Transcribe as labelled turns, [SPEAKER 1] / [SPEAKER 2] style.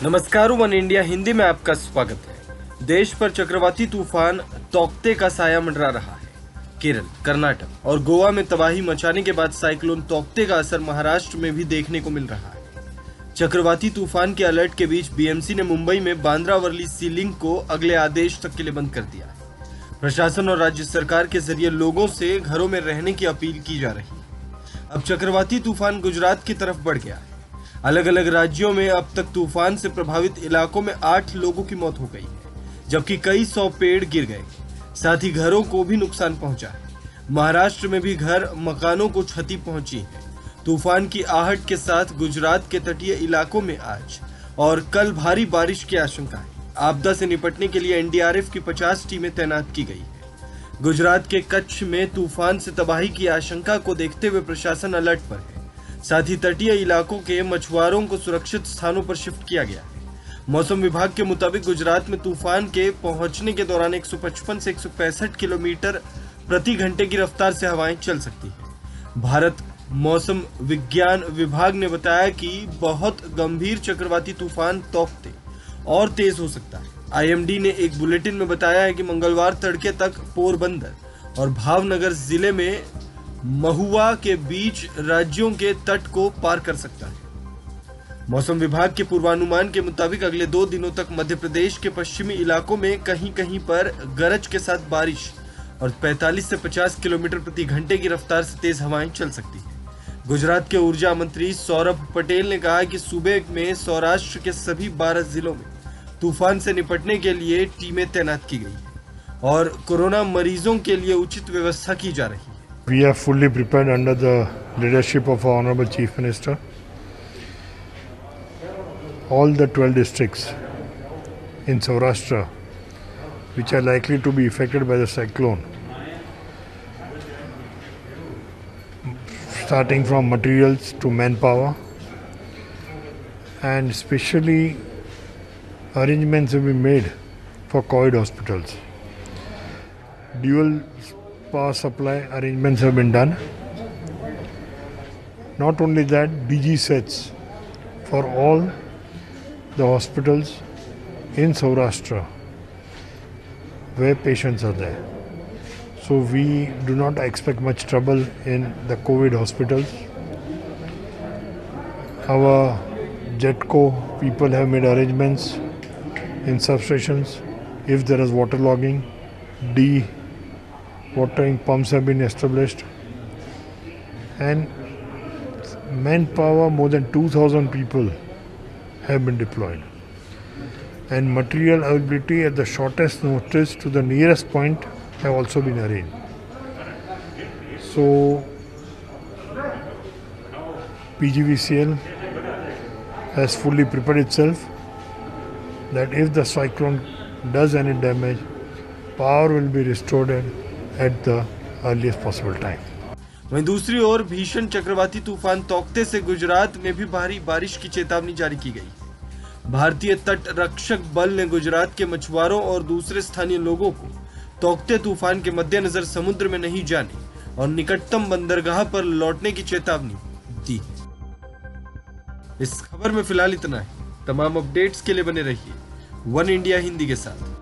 [SPEAKER 1] नमस्कार, one India Hindi में आपका स्वागत है। देश पर चक्रवाती तूफान तौकते का साया मंडरा रहा है। केरल, कर्नाटक और गोवा में तबाही मचाने के बाद साइक्लोन तौकते का असर महाराष्ट्र में भी देखने को मिल रहा है। चक्रवाती तूफान के अलर्ट के बीच बीएमसी ने मुंबई में बांद्रा वर्ली सी लिंक को अगले आदेश तक के लिए बंद कर दिया है। प्रशासन और राज्य सरकार के जरिए लोगों से घरों में रहने की अपील की जा रही है। अब चक्रवाती तूफान गुजरात की तरफ बढ़ गया है। अलग अलग राज्यों में अब तक तूफान से प्रभावित इलाकों में 8 लोगों की मौत हो गई है, जबकि कई 100 पेड़ गिर गए। साथ ही घरों को भी नुकसान पहुंचा है। महाराष्ट्र में भी घर मकानों को क्षति पहुंची है। तूफान की आहट के साथ गुजरात के तटीय इलाकों में आज और कल भारी बारिश की आशंका है। आपदा से निपटने के लिए एनडीआरएफ की 50 टीमें तैनात की गई है। गुजरात के कच्छ में तूफान से तबाही की आशंका को देखते हुए प्रशासन अलर्ट पर है। साथ ही तटीय इलाकों के मछुआरों को सुरक्षित स्थानों पर शिफ्ट किया गया है। मौसम विभाग के मुताबिक गुजरात में तूफान के पहुंचने के दौरान 155 से 165 किलोमीटर प्रति घंटे की रफ्तार से हवाएं चल सकती हैं। भारत मौसम विज्ञान विभाग ने बताया कि बहुत गंभीर चक्रवाती तूफान तौकते और तेज हो सकता है। आईएमडी ने एक बुलेटिन में बताया है कि मंगलवार तड़के तक पोरबंदर और भावनगर जिले में महुआ के बीच राज्यों के तट को पार कर सकता है। मौसम विभाग के पूर्वानुमान के मुताबिक अगले 2 दिनों तक मध्य प्रदेश के पश्चिमी इलाकों में कहीं कहीं पर गरज के साथ बारिश और 45 से 50 किलोमीटर प्रति घंटे की रफ्तार से तेज हवाएं चल सकती हैं। गुजरात के ऊर्जा मंत्री सौरभ पटेल ने कहा कि सूबे में सौराष्ट्र के सभी 12 जिलों में तूफान से निपटने के लिए टीमें तैनात की गई है और कोरोना मरीजों के लिए उचित व्यवस्था की जा रही है।
[SPEAKER 2] We are fully prepared under the leadership of our Honorable Chief Minister. All the 12 districts in Saurashtra which are likely to be affected by the cyclone, starting from materials to manpower, and especially arrangements have been made for COVID hospitals. Dual power supply arrangements have been done. Not only that, BG sets for all the hospitals in Saurashtra where patients are there. So we do not expect much trouble in the COVID hospitals. Our JETCO people have made arrangements in substations if there is waterlogging. Watering pumps have been established, and manpower, more than 2,000 people have been deployed, and material availability at the shortest notice to the nearest point have also been arranged. So PGVCL has fully prepared itself that if the cyclone does any damage, power will be restored at the earliest possible time.
[SPEAKER 1] वहीं दूसरी ओर भीषण चक्रवाती तूफान Tauktae से गुजरात में भी भारी बारिश की चेतावनी जारी की गई। भारतीय तट रक्षक बल ने गुजरात के मछुआरों और दूसरे स्थानीय लोगों को तौकते तूफान के मद्देनजर समुद्र में नहीं जाने और निकटतम बंदरगाह पर लौटने की चेतावनी दी। इस खबर में फिलहाल इतना है। तमाम अपडेट्स के लिए बने रहिए वन इंडिया हिंदी के साथ।